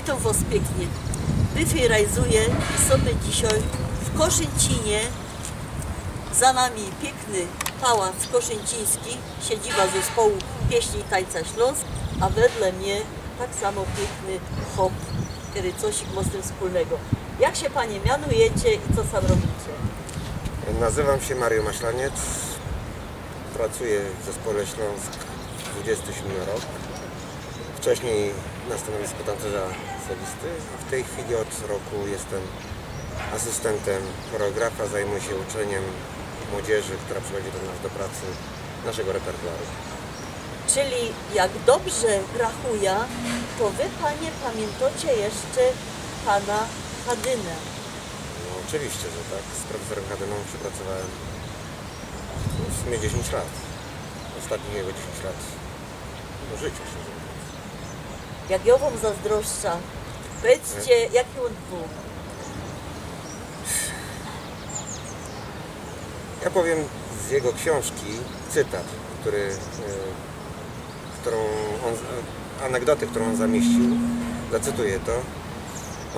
Witam Was pięknie. Wyfirajzuję sobie dzisiaj w Koszęcinie. Za nami piękny pałac koszęciński, siedziba zespołu pieśni i tańca Śląsk, a wedle mnie tak samo piękny hop, który coś ma z tym wspólnego. Jak się Panie mianujecie i co sam robicie? Nazywam się Mario Maślaniec, pracuję w Zespole Śląsk 27 rok. Wcześniej na stanowisku tancerza solisty, a w tej chwili od roku jestem asystentem choreografa, zajmuję się uczeniem młodzieży, która przychodzi do nas do pracy, naszego repertuaru. Czyli jak dobrze rachuję, to Wy Panie pamiętacie jeszcze Pana Hadynę. No, oczywiście, że tak. Z profesorem Hadyną przepracowałem w sumie 10 lat. Ostatnich jego 10 lat do życia, szczerze mówiąc. Jak ja Wam zazdroszczę, powiedzcie, jaki on był. Ja powiem z jego książki cytat, anegdotę, którą on zamieścił. Zacytuję to.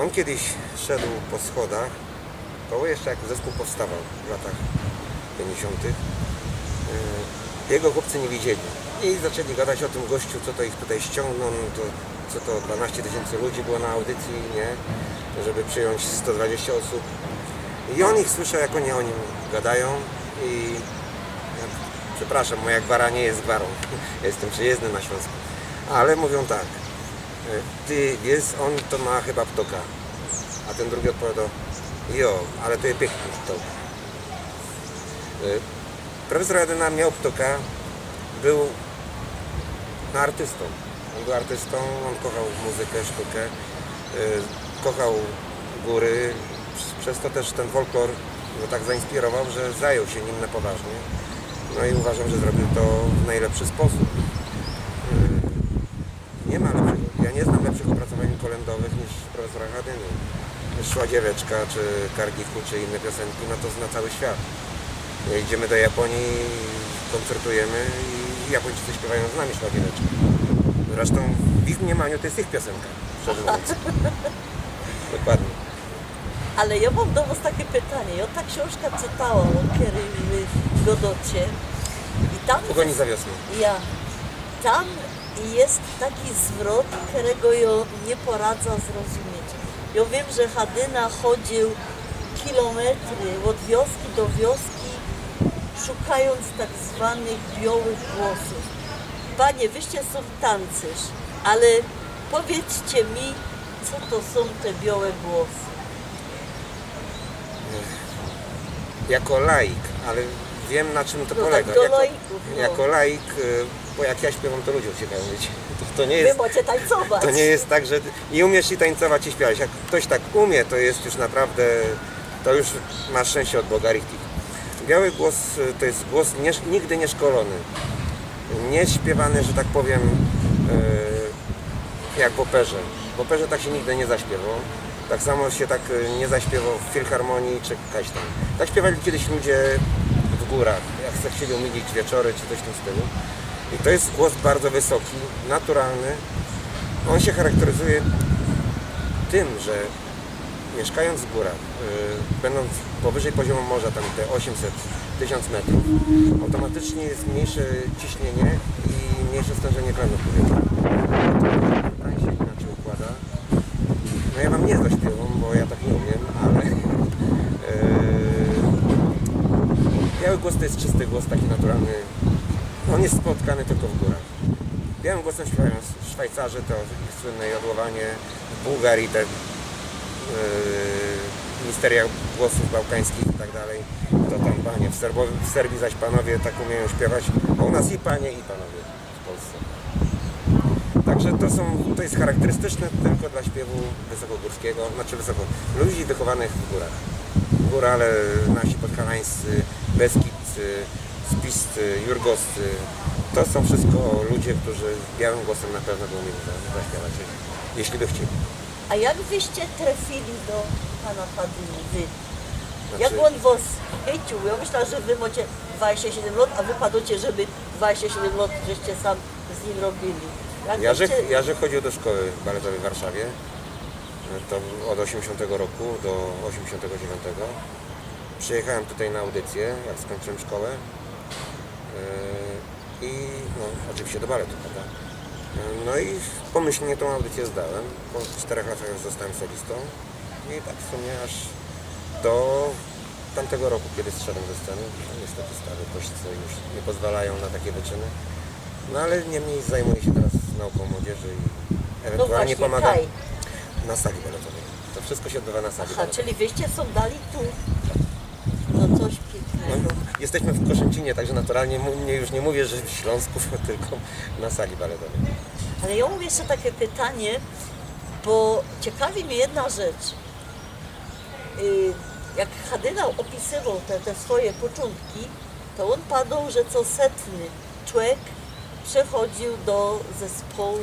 On kiedyś szedł po schodach, to jeszcze jak zespół powstawał w latach 50. Jego chłopcy nie widzieli i zaczęli gadać o tym gościu, co to ich tutaj ściągnął, no to, co to 12 000 ludzi było na audycji, nie? Żeby przyjąć 120 osób. I on ich słyszał, jak oni o nim gadają i przepraszam, moja gwara nie jest gwarą, ja jestem przyjezdny na Śląsku, ale mówią tak, ty wiesz, on to ma chyba ptoka, a ten drugi odpowiadał, jo, ale to jest piękny ptok. Profesor Hadyna miał ptoka, był artystą, on był artystą, on kochał muzykę, sztukę, kochał góry, przez to też ten folklor go tak zainspirował, że zajął się nim na poważnie. No i uważam, że zrobił to w najlepszy sposób. Nie ma lepszego, ja nie znam lepszych opracowań kolędowych niż profesora Hadyny. Szła dzieweczka, czy Kargiku, czy inne piosenki, no to zna cały świat. Idziemy do Japonii, koncertujemy i Japończycy śpiewają z nami Szła dzieweczka. Zresztą w ich mniemaniu to jest ich piosenka, szczerze mówiąc. Dokładnie. Ale ja mam do Was takie pytanie. Ja ta książka czytałam o Kerry Godocie i tam Pogoni za wiosną. tam jest taki zwrot, którego ja nie poradza zrozumieć. Ja wiem, że Hadyna chodził kilometry od wioski do wioski, szukając tak zwanych białych głosów. Panie, wyście są tancerz, ale powiedzcie mi, co to są te białe głosy. Jako laik, ale wiem, na czym to No polega. tak, do laików, no. Jako laik, bo jak ja śpiewam, to ludzie uciekają, wiecie. To nie jest, Wy macie tańcować. to nie jest tak, że i umiesz i tańcować i śpiewać. Jak ktoś tak umie, to jest już naprawdę, to już masz szczęście od Boga, richtig. Biały głos to jest głos nigdy nie szkolony. Nie śpiewany, że tak powiem, jak w operze. W operze tak się nigdy nie zaśpiewał. Tak samo się tak nie zaśpiewał w filharmonii czy jakaś tam. Tak śpiewali kiedyś ludzie w górach, jak chcieli umilić wieczory czy coś w tym stylu. I to jest głos bardzo wysoki, naturalny. On się charakteryzuje tym, że mieszkając w górach, będąc powyżej poziomu morza, tam te 800-1000 metrów, automatycznie jest mniejsze ciśnienie i mniejsze stężenie tlenu w powietrzu. To się inaczej układa. No ja wam nie zaśpiewam, bo ja tak nie umiem, ale biały głos to jest czysty głos, taki naturalny. On jest spotkany tylko w górach. Białym głosem śpiewają Szwajcarzy, to ich słynne jodłowanie, w Bułgarii te misteria głosów bałkańskich i tak dalej. To tam panie, w Serbii zaś panowie tak umieją śpiewać, a u nas i panie i panowie w Polsce. Także to jest charakterystyczne tylko dla śpiewu wysokogórskiego, znaczy ludzi wychowanych w górach. Górale nasi podhalańscy, Beskidcy, Spiscy, Jurgoscy, to są wszystko ludzie, którzy białym głosem na pewno by umieli zaśpiewać, jeśli by chcieli. A jak wyście trafili do Pana Hadyny, wy? Znaczy- Jak on was chycił? Ja myślę, że wy macie 27 lat, a wy padacie, żeby 27 lat, żeście sam z nim robili. Jak Ja wyście... że chodził do szkoły baletowej w Warszawie, To od 80 roku do 89. Przyjechałem tutaj na audycję, jak skończyłem szkołę. I no, oczywiście do baletu, prawda? No i pomyślnie tą audycję zdałem. Po 4 latach już zostałem solistą. I tak w sumie aż do tamtego roku, kiedy zszedłem ze sceny. No, niestety stare kościce już nie pozwalają na takie wyczyny. No ale niemniej zajmuję się teraz nauką młodzieży i No ewentualnie właśnie, pomagam Kaj. na sali baletowej. To wszystko się odbywa na sali Aha, baletowej. czyli wyście są dali tu. No coś pięknego. Jesteśmy w Koszęcinie, także naturalnie już nie mówię, że w Śląsku, tylko na sali baletowej. Ale ja mam jeszcze takie pytanie, bo ciekawi mnie jedna rzecz. Jak Hadynał opisywał te swoje początki, to on padał, że co 100 człowiek przechodził do zespołu.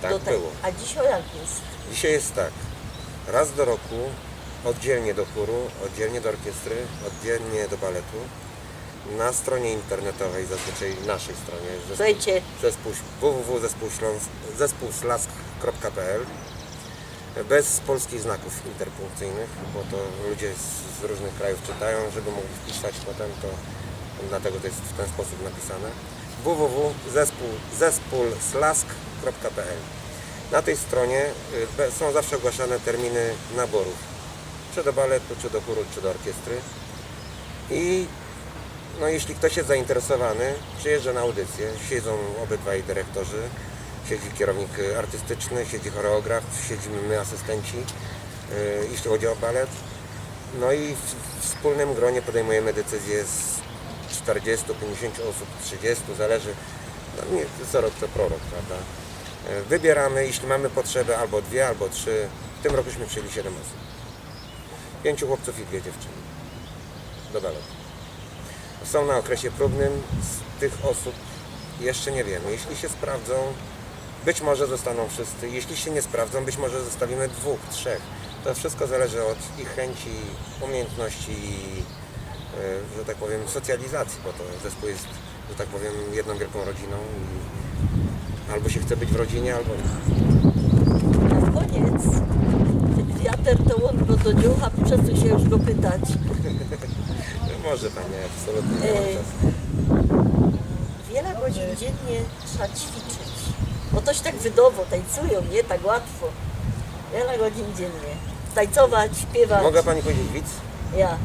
Tak było. A dzisiaj jak jest? Dzisiaj jest tak, raz do roku, oddzielnie do chóru, oddzielnie do orkiestry, oddzielnie do baletu. Na stronie internetowej, zazwyczaj naszej stronie, Słuchajcie, www.zespółslask.pl, bez polskich znaków interpunkcyjnych, bo to ludzie z różnych krajów czytają, żeby mogli wpisać potem, to dlatego to jest w ten sposób napisane. www.zespółslask.pl. Na tej stronie są zawsze ogłaszane terminy naborów, czy do baletu, czy do chóru, czy do orkiestry. I no, jeśli ktoś jest zainteresowany, przyjeżdża na audycję, siedzą obydwaj dyrektorzy, siedzi kierownik artystyczny, siedzi choreograf, siedzimy my asystenci, jeśli chodzi o balet. No i w wspólnym gronie podejmujemy decyzje z 40, 50 osób, 30, zależy, no nie, co rok to prorok, prawda? Wybieramy, jeśli mamy potrzebę, albo 2, albo 3. W tym rokuśmy przyjęli 7 osób. 5 chłopców i 2 dziewczyny do baletu. Są na okresie próbnym, z tych osób jeszcze nie wiemy. Jeśli się sprawdzą, być może zostaną wszyscy. Jeśli się nie sprawdzą, być może zostawimy 2, 3. To wszystko zależy od ich chęci, umiejętności i, że tak powiem, socjalizacji, bo to zespół jest, że tak powiem, jedną wielką rodziną i albo się chce być w rodzinie, albo nie. na koniec, wiatr to on go do dziucha, przesuń się już go pytać. Może Pani, absolutnie nie ma czasu. Wiele godzin dziennie trzeba ćwiczyć. Bo to się tak wydowo, tańcują, nie tak łatwo. Wiele godzin dziennie. Tańcować, śpiewać. Mogę Pani powiedzieć widz? Ja.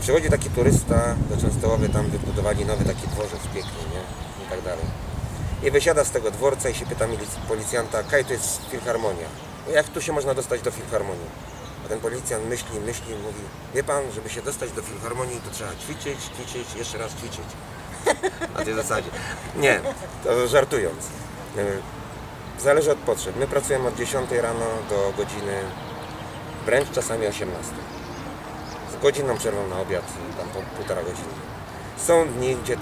Przychodzi taki turysta do Częstochowy, tam wybudowali nowy taki dworzec piękny, nie? I tak dalej. I wysiada z tego dworca i się pyta policjanta, kaj to jest filharmonia. Jak tu się można dostać do filharmonii? A ten policjant myśli, mówi, wie pan, żeby się dostać do filharmonii, to trzeba ćwiczyć, jeszcze raz ćwiczyć. Na tej zasadzie. Nie, to żartując. Zależy od potrzeb. My pracujemy od 10 rano do godziny, wręcz czasami 18. Z godzinną przerwą na obiad, tam po 1,5 godziny. Są dni, gdzie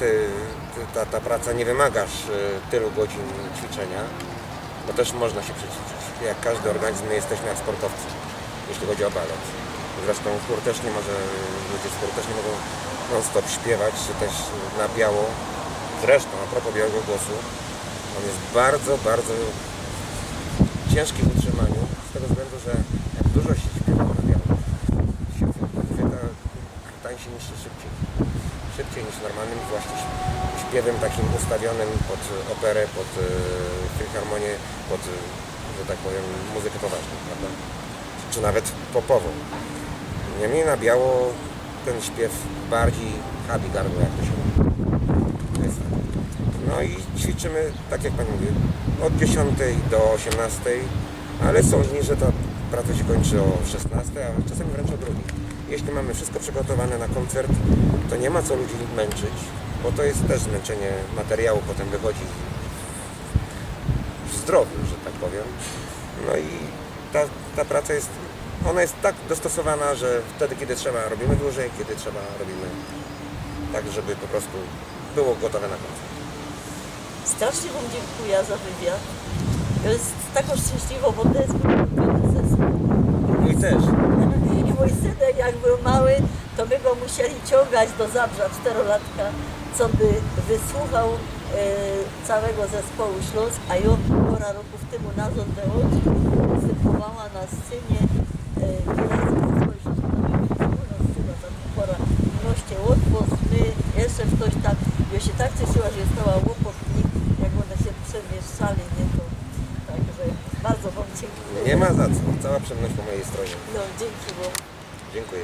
ta praca nie wymaga tylu godzin ćwiczenia, bo też można się przećwiczyć. Jak każdy organizm, my jesteśmy jak sportowcy, jeśli chodzi o balet. Zresztą chór też nie może, ludzie z chóru też nie mogą non-stop śpiewać, czy też na biało. Zresztą, a propos białego głosu, on jest bardzo, bardzo ciężki w utrzymaniu, z tego względu, że jak dużo się śpiewa na biało, się tańczy niż szybciej. Szybciej niż normalnym właśnie śpiewem takim ustawionym pod operę, pod filharmonię, pod, że tak powiem, muzykę poważną, prawda? Czy nawet popową. Niemniej na biało ten śpiew bardziej habi gardło, jak to się mówi. To jest tak. No i ćwiczymy, tak jak Pani mówi, od 10 do 18, ale są dni, że ta praca się kończy o 16, a czasami wręcz o 2. Jeśli mamy wszystko przygotowane na koncert, to nie ma co ludzi męczyć, bo to jest też zmęczenie materiału, potem wychodzi w zdrowiu, że tak powiem. No i ta praca jest, ona jest tak dostosowana, że wtedy, kiedy trzeba, robimy dłużej, kiedy trzeba, robimy tak, żeby po prostu było gotowe na koncert. Strasznie Wam dziękuję za wywiad. Ja jest taką szczęśliwą, bo to jest mój ulubiony zespół. Mój też. I mój synek jak był mały, to my go musieli ciągać do Zabrza, 4-latka, co by wysłuchał całego zespołu Śląsk, a ja pora roków temu na Łodzi występowała na scenie pora mności łopot, my, jeszcze ktoś tam, ja się tak cieszyła, że stała łopotnik, jak one się przemieszczali, nie to, także bardzo Wam dziękuję. Nie ma za co, cała przyjemność po mojej stronie. No, dzięki, bo Dziękuję.